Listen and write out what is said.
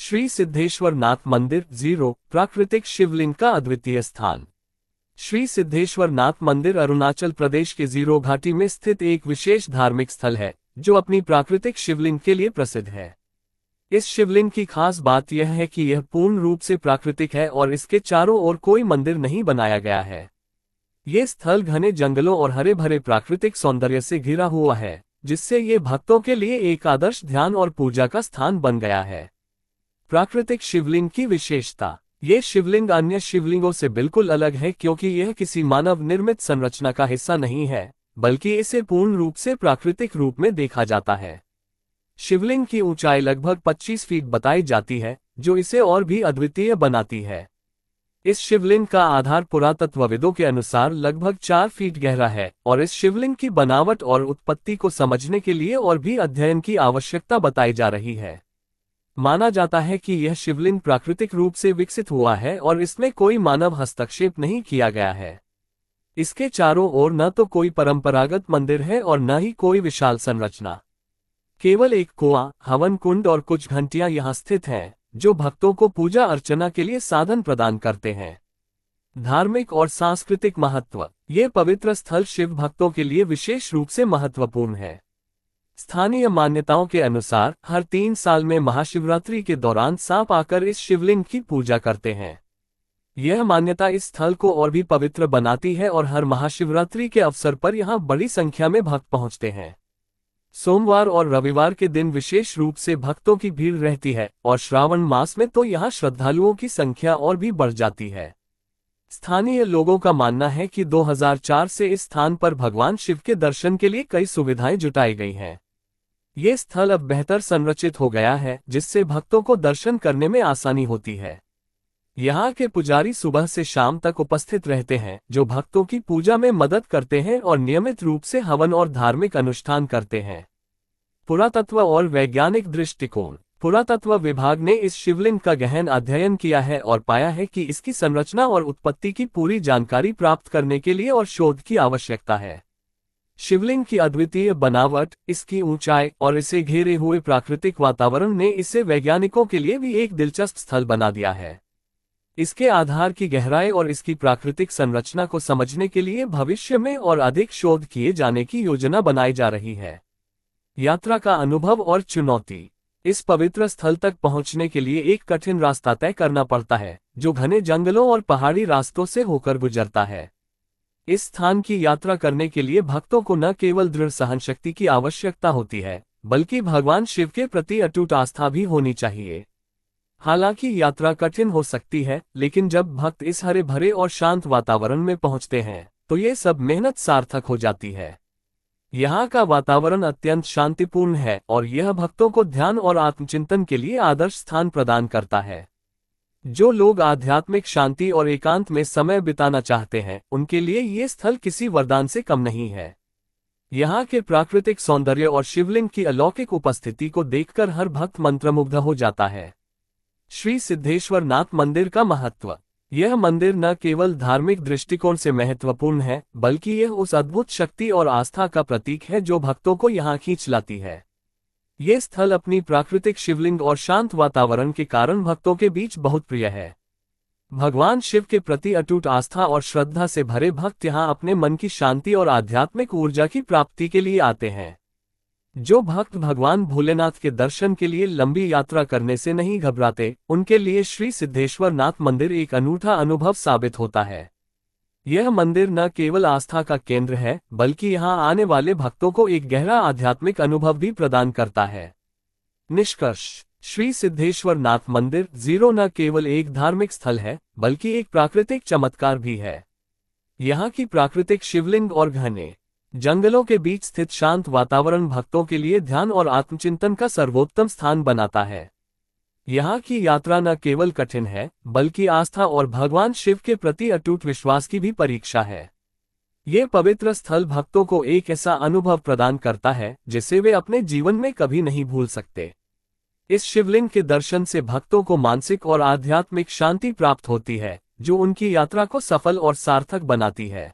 श्री सिद्धेश्वर नाथ मंदिर 0 प्राकृतिक शिवलिंग का अद्वितीय स्थान। श्री सिद्धेश्वर नाथ मंदिर अरुणाचल प्रदेश के जीरो घाटी में स्थित एक विशेष धार्मिक स्थल है जो अपनी प्राकृतिक शिवलिंग के लिए प्रसिद्ध है। इस शिवलिंग की खास बात यह है कि यह पूर्ण रूप से प्राकृतिक है और इसके चारों ओर कोई मंदिर नहीं बनाया गया है। ये स्थल घने जंगलों और हरे भरे प्राकृतिक सौंदर्य से घिरा हुआ है, जिससे ये भक्तों के लिए एक आदर्श ध्यान और पूजा का स्थान बन गया है। प्राकृतिक शिवलिंग की विशेषता। ये शिवलिंग अन्य शिवलिंगों से बिल्कुल अलग है क्योंकि यह किसी मानव निर्मित संरचना का हिस्सा नहीं है, बल्कि इसे पूर्ण रूप से प्राकृतिक रूप में देखा जाता है। शिवलिंग की ऊंचाई लगभग 25 फीट बताई जाती है, जो इसे और भी अद्वितीय बनाती है। इस शिवलिंग का आधार पुरातत्वविदों के अनुसार लगभग 4 फीट गहरा है और इस शिवलिंग की बनावट और उत्पत्ति को समझने के लिए और भी अध्ययन की आवश्यकता बताई जा रही है। माना जाता है कि यह शिवलिंग प्राकृतिक रूप से विकसित हुआ है और इसमें कोई मानव हस्तक्षेप नहीं किया गया है। इसके चारों ओर न तो कोई परंपरागत मंदिर है और न ही कोई विशाल संरचना। केवल एक कुआं, हवन कुंड और कुछ घंटियां यहां स्थित हैं, जो भक्तों को पूजा अर्चना के लिए साधन प्रदान करते हैं। धार्मिक और सांस्कृतिक महत्व। ये पवित्र स्थल शिव भक्तों के लिए विशेष रूप से महत्वपूर्ण है। स्थानीय मान्यताओं के अनुसार हर 3 साल में महाशिवरात्रि के दौरान सांप आकर इस शिवलिंग की पूजा करते हैं। यह मान्यता इस स्थल को और भी पवित्र बनाती है और हर महाशिवरात्रि के अवसर पर यहां बड़ी संख्या में भक्त पहुंचते हैं। सोमवार और रविवार के दिन विशेष रूप से भक्तों की भीड़ रहती है और श्रावण मास में तो यहां श्रद्धालुओं की संख्या और भी बढ़ जाती है। स्थानीय लोगों का मानना है कि 2004 से इस स्थान पर भगवान शिव के दर्शन के लिए कई सुविधाएं जुटाई गई हैं। ये स्थल अब बेहतर संरचित हो गया है, जिससे भक्तों को दर्शन करने में आसानी होती है। यहाँ के पुजारी सुबह से शाम तक उपस्थित रहते हैं, जो भक्तों की पूजा में मदद करते हैं और नियमित रूप से हवन और धार्मिक अनुष्ठान करते हैं। पुरातत्व और वैज्ञानिक दृष्टिकोण। पुरातत्व विभाग ने इस शिवलिंग का गहन अध्ययन किया है और पाया है कि इसकी संरचना और उत्पत्ति की पूरी जानकारी प्राप्त करने के लिए और शोध की आवश्यकता है। शिवलिंग की अद्वितीय बनावट, इसकी ऊंचाई और इसे घेरे हुए प्राकृतिक वातावरण ने इसे वैज्ञानिकों के लिए भी एक दिलचस्प स्थल बना दिया है। इसके आधार की गहराई और इसकी प्राकृतिक संरचना को समझने के लिए भविष्य में और अधिक शोध किए जाने की योजना बनाई जा रही है। यात्रा का अनुभव और चुनौती। इस पवित्र स्थल तक पहुंचने के लिए एक कठिन रास्ता तय करना पड़ता है, जो घने जंगलों और पहाड़ी रास्तों से होकर गुजरता है। इस स्थान की यात्रा करने के लिए भक्तों को न केवल दृढ़ सहनशक्ति की आवश्यकता होती है, बल्कि भगवान शिव के प्रति अटूट आस्था भी होनी चाहिए। हालांकि यात्रा कठिन हो सकती है, लेकिन जब भक्त इस हरे भरे और शांत वातावरण में पहुंचते हैं, तो ये सब मेहनत सार्थक हो जाती है। यहाँ का वातावरण अत्यंत शांतिपूर्ण है और यह भक्तों को ध्यान और आत्मचिंतन के लिए आदर्श स्थान प्रदान करता है। जो लोग आध्यात्मिक शांति और एकांत में समय बिताना चाहते हैं, उनके लिए ये स्थल किसी वरदान से कम नहीं है। यहाँ के प्राकृतिक सौंदर्य और शिवलिंग की अलौकिक उपस्थिति को देखकर हर भक्त मंत्रमुग्ध हो जाता है। श्री सिद्धेश्वर नाथ मंदिर का महत्व। यह मंदिर न केवल धार्मिक दृष्टिकोण से महत्वपूर्ण है, बल्कि यह उस अद्भुत शक्ति और आस्था का प्रतीक है जो भक्तों को यहाँ खींच लाती है। ये स्थल अपनी प्राकृतिक शिवलिंग और शांत वातावरण के कारण भक्तों के बीच बहुत प्रिय है। भगवान शिव के प्रति अटूट आस्था और श्रद्धा से भरे भक्त यहाँ अपने मन की शांति और आध्यात्मिक ऊर्जा की प्राप्ति के लिए आते हैं। जो भक्त भगवान भोलेनाथ के दर्शन के लिए लंबी यात्रा करने से नहीं घबराते, उनके लिए श्री सिद्धेश्वर नाथ मंदिर एक अनूठा अनुभव साबित होता है। यह मंदिर न केवल आस्था का केंद्र है, बल्कि यहाँ आने वाले भक्तों को एक गहरा आध्यात्मिक अनुभव भी प्रदान करता है। निष्कर्ष। श्री सिद्धेश्वर नाथ मंदिर 0 न केवल एक धार्मिक स्थल है, बल्कि एक प्राकृतिक चमत्कार भी है। यहाँ की प्राकृतिक शिवलिंग और घने जंगलों के बीच स्थित शांत वातावरण भक्तों के लिए ध्यान और आत्मचिंतन का सर्वोत्तम स्थान बनाता है। यहाँ की यात्रा न केवल कठिन है, बल्कि आस्था और भगवान शिव के प्रति अटूट विश्वास की भी परीक्षा है। ये पवित्र स्थल भक्तों को एक ऐसा अनुभव प्रदान करता है जिसे वे अपने जीवन में कभी नहीं भूल सकते। इस शिवलिंग के दर्शन से भक्तों को मानसिक और आध्यात्मिक शांति प्राप्त होती है, जो उनकी यात्रा को सफल और सार्थक बनाती है।